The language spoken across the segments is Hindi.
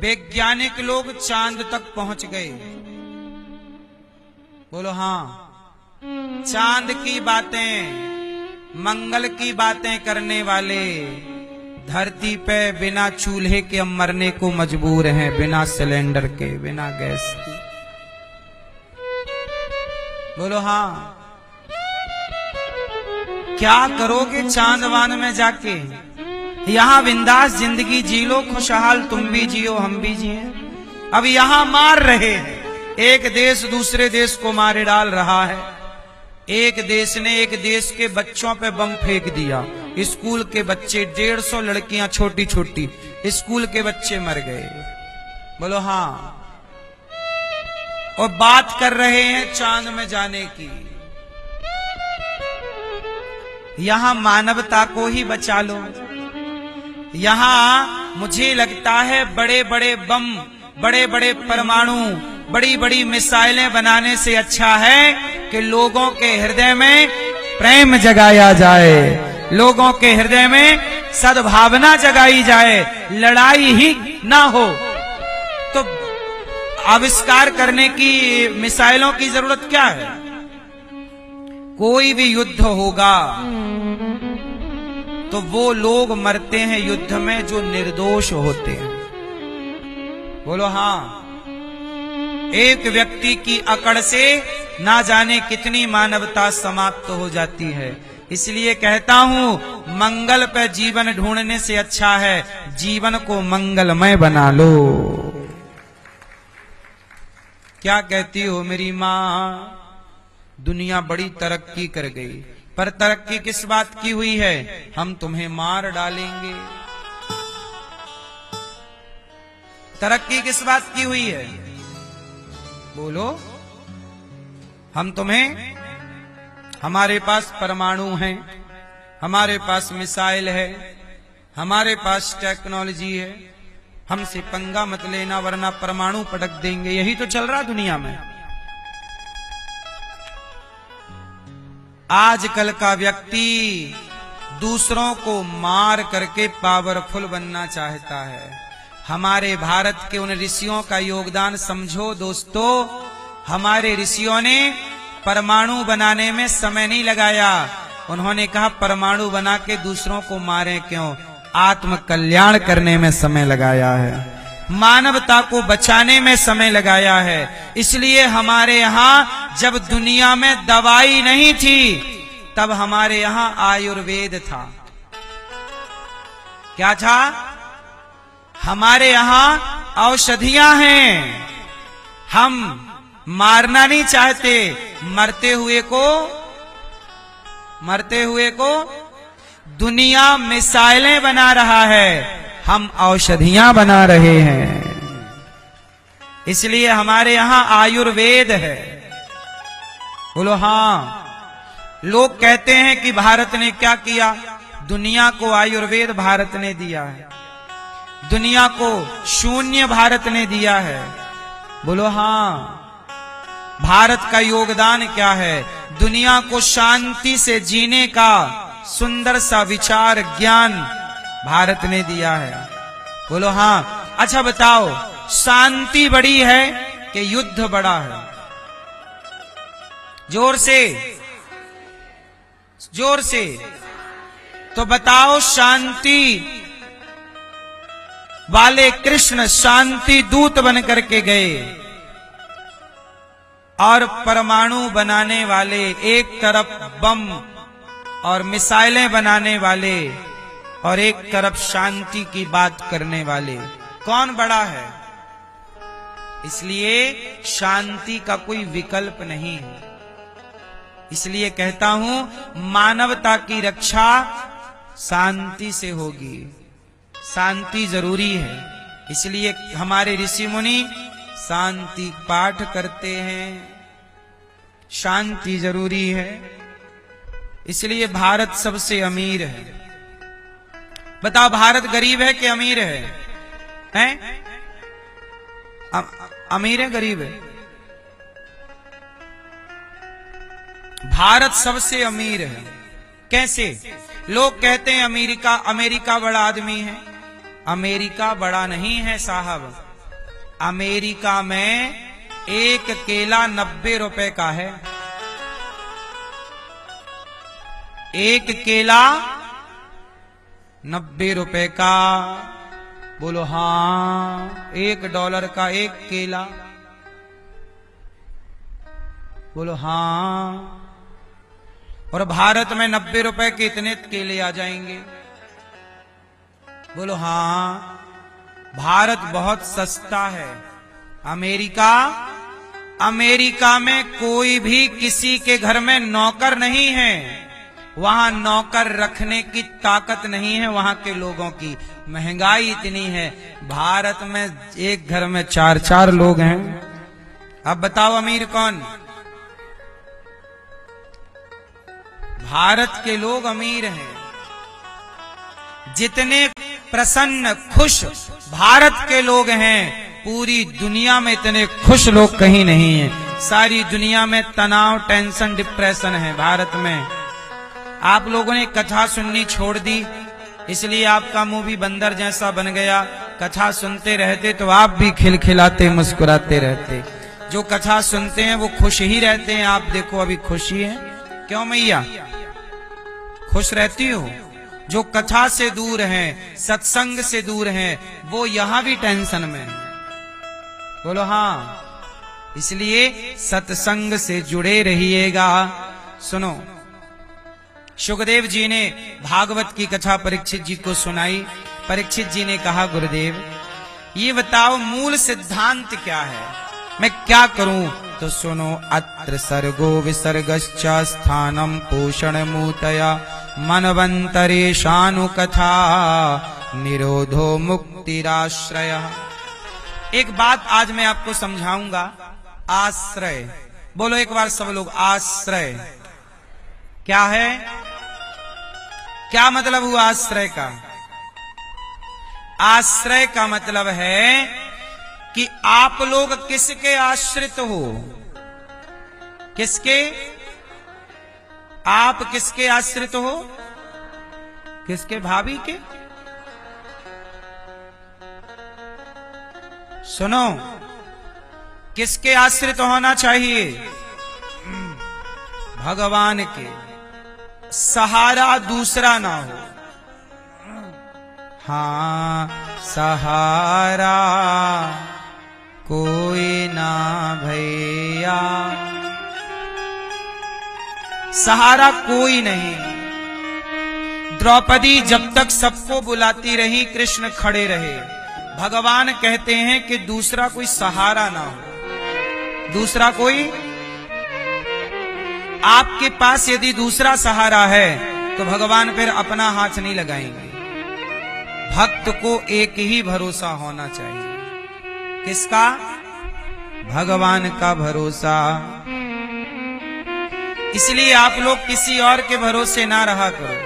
वैज्ञानिक लोग चांद तक पहुंच गए। बोलो हाँ। चांद की बातें, मंगल की बातें करने वाले धरती पे बिना चूल्हे के हम मरने को मजबूर हैं, बिना सिलेंडर के, बिना गैस के। बोलो हाँ। क्या करोगे चांदवान में जाके? यहां बिंदास जिंदगी जी लो, खुशहाल तुम भी जियो हम भी जिए। अब यहां मार रहे हैं, एक देश दूसरे देश को मारे डाल रहा है। एक देश ने एक देश के बच्चों पे बम फेंक दिया, स्कूल के बच्चे, 150 लड़कियां छोटी छोटी स्कूल के बच्चे मर गए। बोलो हाँ। और बात कर रहे हैं चांद में जाने की। यहां मानवता को ही बचा लो। यहां मुझे लगता है बड़े बड़े बम, बड़े बड़े परमाणु, बड़ी बड़ी मिसाइलें बनाने से अच्छा है कि लोगों के हृदय में प्रेम जगाया जाए, लोगों के हृदय में सद्भावना जगाई जाए, लड़ाई ही ना हो। तो आविष्कार करने की मिसाइलों की जरूरत क्या है? कोई भी युद्ध होगा तो वो लोग मरते हैं युद्ध में जो निर्दोष होते हैं। बोलो हाँ। एक व्यक्ति की अकड़ से ना जाने कितनी मानवता समाप्त हो जाती है। इसलिए कहता हूं, मंगल पर जीवन ढूंढने से अच्छा है जीवन को मंगलमय बना लो। क्या कहती हो मेरी माँ? दुनिया बड़ी तरक्की कर गई, पर तरक्की किस बात की हुई है? हम तुम्हें मार डालेंगे। तरक्की किस बात की हुई है? बोलो। हम तुम्हें, हमारे पास परमाणु है, हमारे पास मिसाइल है, हमारे पास टेक्नोलॉजी है, हमसे पंगा मत लेना वरना परमाणु पटक देंगे। यही तो चल रहा दुनिया में। आजकल का व्यक्ति दूसरों को मार करके पावरफुल बनना चाहता है। हमारे भारत के उन ऋषियों का योगदान समझो दोस्तों। हमारे ऋषियों ने परमाणु बनाने में समय नहीं लगाया। उन्होंने कहा परमाणु बना के दूसरों को मारें क्यों, आत्म कल्याण करने में समय लगाया है, मानवता को बचाने में समय लगाया है। इसलिए हमारे यहाँ जब दुनिया में दवाई नहीं थी तब हमारे यहाँ आयुर्वेद था। क्या था? हमारे यहाँ औषधियां हैं। हम मारना नहीं चाहते, मरते हुए को दुनिया मिसाइलें बना रहा है, हम औषधियां बना रहे हैं। इसलिए हमारे यहां आयुर्वेद है। बोलो हाँ। लोग कहते हैं कि भारत ने क्या किया? दुनिया को आयुर्वेद भारत ने दिया है, दुनिया को शून्य भारत ने दिया है। बोलो हाँ। भारत का योगदान क्या है? दुनिया को शांति से जीने का सुंदर सा विचार ज्ञान भारत ने दिया है। बोलो हाँ। अच्छा बताओ, शांति बड़ी है कि युद्ध बड़ा है? जोर से, जोर से तो बताओ। शांति वाले कृष्ण शांति दूत बन करके गए और परमाणु बनाने वाले, एक तरफ बम और मिसाइलें बनाने वाले और एक तरफ शांति की बात करने वाले, कौन बड़ा है? इसलिए शांति का कोई विकल्प नहीं है। इसलिए कहता हूं मानवता की रक्षा शांति से होगी। शांति जरूरी है। इसलिए हमारे ऋषि मुनि शांति पाठ करते हैं। शांति जरूरी है। इसलिए भारत सबसे अमीर है। बताओ, भारत गरीब है कि अमीर है? हैं? अमीर है गरीब है? भारत सबसे अमीर है। कैसे? लोग कहते हैं अमेरिका बड़ा आदमी है। अमेरिका बड़ा नहीं है साहब, अमेरिका में एक केला 90 रुपए का है। एक केला 90 रुपए का। बोलो हाँ, $1 का एक केला। बोलो हाँ। और भारत में 90 रुपए के इतने केले आ जाएंगे। बोलो हाँ, भारत बहुत सस्ता है। अमेरिका में कोई भी किसी के घर में नौकर नहीं है। वहां नौकर रखने की ताकत नहीं है वहां के लोगों की। महंगाई इतनी है। भारत में एक घर में 4-4 लोग हैं। अब बताओ अमीर कौन? भारत के लोग अमीर हैं। जितने प्रसन्न खुश भारत के लोग हैं, पूरी दुनिया में इतने खुश लोग कहीं नहीं हैं। सारी दुनिया में तनाव, टेंशन, डिप्रेशन है। भारत में आप लोगों ने कथा सुननी छोड़ दी, इसलिए आपका मुंह भी बंदर जैसा बन गया। कथा सुनते रहते तो आप भी खिलखिलाते, मुस्कुराते रहते। जो कथा सुनते हैं वो खुश ही रहते हैं। आप देखो अभी खुशी है। क्यों मैया खुश रहती हो? जो कथा से दूर हैं, सत्संग से दूर हैं, वो यहां भी टेंशन में है। बोलो हाँ। इसलिए सत्संग से जुड़े रहिएगा। सुनो, सुखदेव जी ने भागवत की कथा परीक्षित जी को सुनाई। परीक्षित जी ने कहा, गुरुदेव ये बताओ मूल सिद्धांत क्या है, मैं क्या करूं? तो सुनो, अत्र सर्गो विसर्गश्च स्थानम पोषण मूतया मनवंतरेशानु कथा निरोधो मुक्तिराश्रय। एक बात आज मैं आपको समझाऊंगा। आश्रय, बोलो एक बार सब लोग, आश्रय क्या है? क्या मतलब हुआ आश्रय का? आश्रय का मतलब है कि आप लोग किसके आश्रित हो? किसके? आप किसके आश्रित हो? किसके? भाभी के? सुनो, किसके आश्रित होना चाहिए? भगवान के। सहारा दूसरा ना हो। हाँ, सहारा कोई ना भैया, सहारा कोई नहीं। द्रौपदी जब तक सबको बुलाती रही, कृष्ण खड़े रहे। भगवान कहते हैं कि दूसरा कोई सहारा ना हो। दूसरा कोई, आपके पास यदि दूसरा सहारा है तो भगवान फिर अपना हाथ नहीं लगाएंगे। भक्त को एक ही भरोसा होना चाहिए। किसका? भगवान का भरोसा। इसलिए आप लोग किसी और के भरोसे ना रहा करो।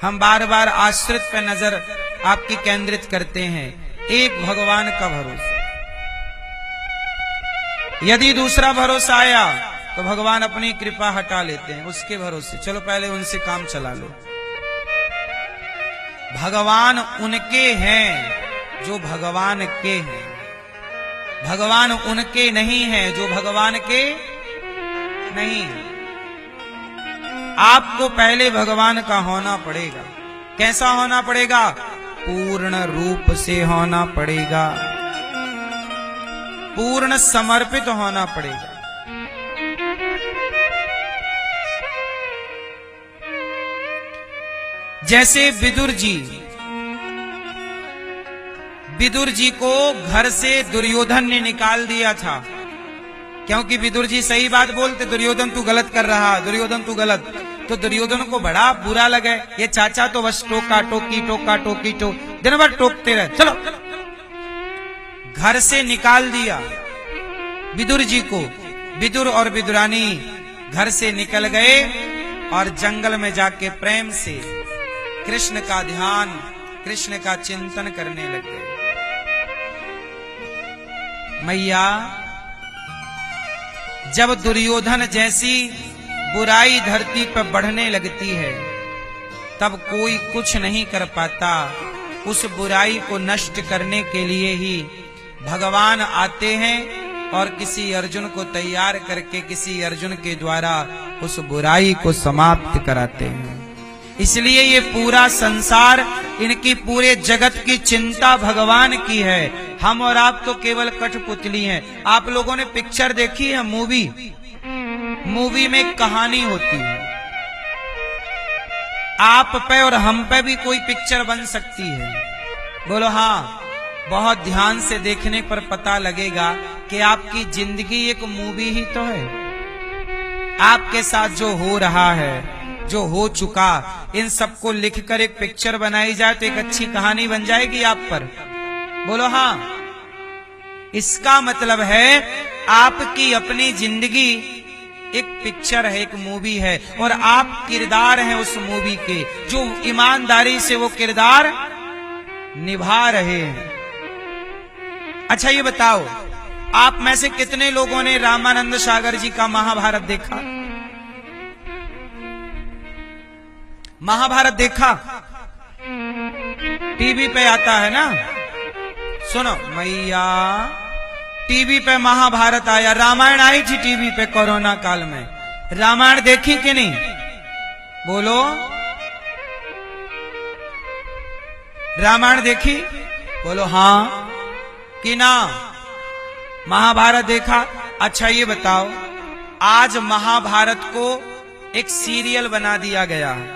हम बार बार आश्रित पर नजर आपकी केंद्रित करते हैं। एक भगवान का भरोसा। यदि दूसरा भरोसा आया तो भगवान अपनी कृपा हटा लेते हैं उसके भरोसे। चलो पहले उनसे काम चला लो। भगवान उनके हैं जो भगवान के हैं। भगवान उनके नहीं हैं जो भगवान के नहीं। आपको पहले भगवान का होना पड़ेगा। कैसा होना पड़ेगा? पूर्ण रूप से होना पड़ेगा। पूर्ण समर्पित होना पड़ेगा। जैसे विदुर जी को घर से दुर्योधन ने निकाल दिया था, क्योंकि विदुर जी सही बात बोलते। दुर्योधन तू गलत कर रहा, दुर्योधन तू गलत। तो दुर्योधन को बड़ा बुरा लगे। ये चाचा तो बस टोका टोकी दिन भर टोकते रहे। चलो, घर से निकाल दिया विदुर जी को। विदुर और विदुरानी घर से निकल गए और जंगल में जाके प्रेम से कृष्ण का ध्यान, कृष्ण का चिंतन करने लग गए। मैया, जब दुर्योधन जैसी बुराई धरती पर बढ़ने लगती है तब कोई कुछ नहीं कर पाता। उस बुराई को नष्ट करने के लिए ही भगवान आते हैं और किसी अर्जुन को तैयार करके किसी अर्जुन के द्वारा उस बुराई को समाप्त कराते हैं। इसलिए ये पूरा संसार, इनकी पूरे जगत की चिंता भगवान की है। हम और आप तो केवल कठपुतली हैं। आप लोगों ने पिक्चर देखी है, मूवी में एक कहानी होती है। आप पे और हम पे भी कोई पिक्चर बन सकती है। बोलो हाँ। बहुत ध्यान से देखने पर पता लगेगा कि आपकी जिंदगी एक मूवी ही तो है। आपके साथ जो हो रहा है, जो हो चुका, इन सबको लिखकर एक पिक्चर बनाई जाए तो एक अच्छी कहानी बन जाएगी आप पर। बोलो हाँ। इसका मतलब है आपकी अपनी जिंदगी एक पिक्चर है, एक मूवी है, और आप किरदार हैं उस मूवी के, जो ईमानदारी से वो किरदार निभा रहे हैं। अच्छा ये बताओ, आप में से कितने लोगों ने रामानंद सागर जी का महाभारत देखा? महाभारत देखा? टीवी पे आता है ना। सुनो मैया, टीवी पे महाभारत आया, रामायण आई थी टीवी पे कोरोना काल में। रामायण देखी कि नहीं? बोलो। रामायण देखी? बोलो हाँ कि ना। महाभारत देखा? अच्छा ये बताओ, आज महाभारत को एक सीरियल बना दिया गया है।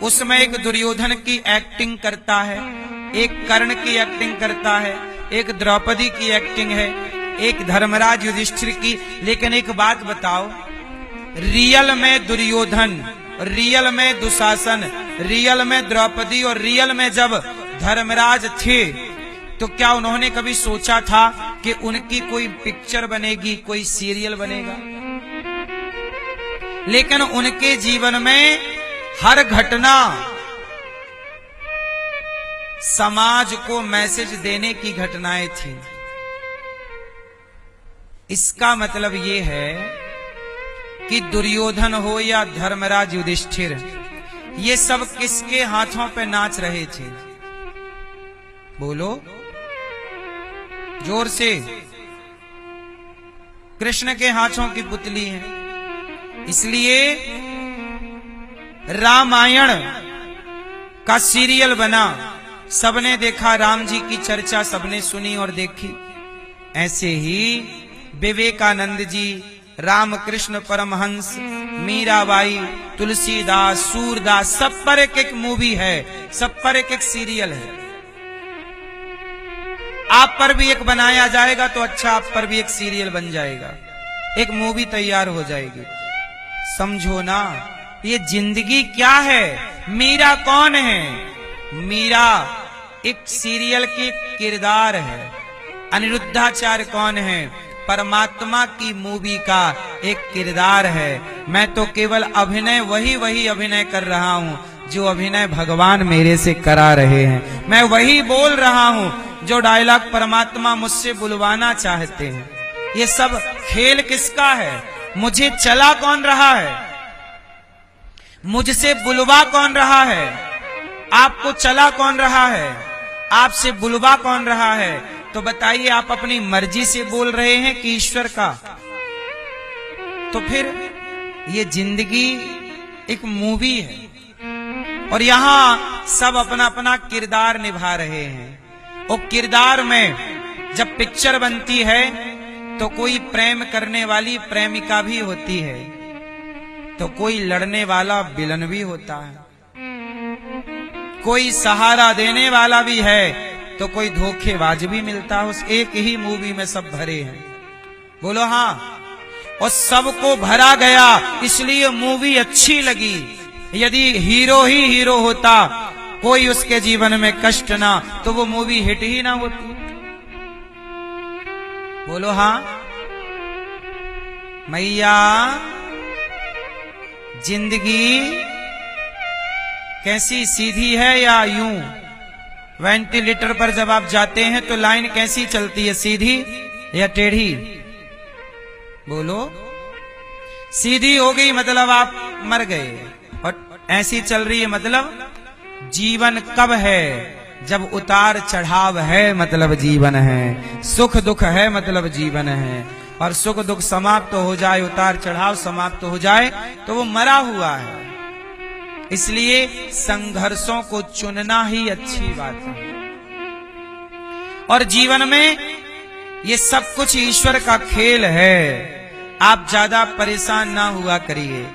उसमें एक दुर्योधन की एक्टिंग करता है, एक कर्ण की एक्टिंग करता है, एक द्रौपदी की एक्टिंग है, एक धर्मराज युधिष्ठिर की। लेकिन एक बात बताओ, रियल में दुर्योधन, रियल में दुशासन, रियल में द्रौपदी और रियल में जब धर्मराज थे, तो क्या उन्होंने कभी सोचा था कि उनकी कोई पिक्चर बनेगी, कोई सीरियल बनेगा? लेकिन उनके जीवन में हर घटना समाज को मैसेज देने की घटनाएं थी। इसका मतलब ये है कि दुर्योधन हो या धर्मराज युधिष्ठिर, ये सब किसके हाथों पे नाच रहे थे? बोलो जोर से। कृष्ण के हाथों की पुतली है। इसलिए रामायण का सीरियल बना, सबने देखा, राम जी की चर्चा सबने सुनी और देखी। ऐसे ही विवेकानंद जी, रामकृष्ण परमहंस, मीराबाई, तुलसीदास, सूरदास, सब पर एक एक मूवी है, सब पर एक एक सीरियल है। आप पर भी एक बनाया जाएगा तो अच्छा, आप पर भी एक सीरियल बन जाएगा, एक मूवी तैयार हो जाएगी। समझो ना, ये जिंदगी क्या है? मीरा कौन है? मीरा एक सीरियल की किरदार है। अनिरुद्धाचार्य कौन है? परमात्मा की मूवी का एक किरदार है। मैं तो केवल अभिनय, वही अभिनय कर रहा हूँ जो अभिनय भगवान मेरे से करा रहे हैं। मैं वही बोल रहा हूँ जो डायलॉग परमात्मा मुझसे बुलवाना चाहते हैं। ये सब खेल किसका है? मुझे चला कौन रहा है? मुझसे बुलवा कौन रहा है? आपको चला कौन रहा है? आपसे बुलवा कौन रहा है? तो बताइए, आप अपनी मर्जी से बोल रहे हैं कि ईश्वर का? तो फिर ये जिंदगी एक मूवी है और यहां सब अपना अपना किरदार निभा रहे हैं। और किरदार में जब पिक्चर बनती है तो कोई प्रेम करने वाली प्रेमिका भी होती है, तो कोई लड़ने वाला विलन भी होता है, कोई सहारा देने वाला भी है, तो कोई धोखेबाज भी मिलता है। उस एक ही मूवी में सब भरे हैं। बोलो हाँ। और सबको भरा गया, इसलिए मूवी अच्छी लगी। यदि हीरो ही हीरो होता, कोई उसके जीवन में कष्ट ना, तो वो मूवी हिट ही ना होती। बोलो हाँ। मैया, जिंदगी कैसी, सीधी है या यूं? वेंटिलेटर पर जब आप जाते हैं तो लाइन कैसी चलती है, सीधी या टेढ़ी? बोलो। सीधी हो गई मतलब आप मर गए, और ऐसी चल रही है मतलब जीवन कब है जब उतार चढ़ाव है मतलब जीवन है, सुख दुख है मतलब जीवन है, और सुख दुख समाप्त हो जाए, उतार चढ़ाव समाप्त हो जाए तो वो मरा हुआ है। इसलिए संघर्षों को चुनना ही अच्छी बात है। और जीवन में ये सब कुछ ईश्वर का खेल है, आप ज्यादा परेशान ना हुआ करिए।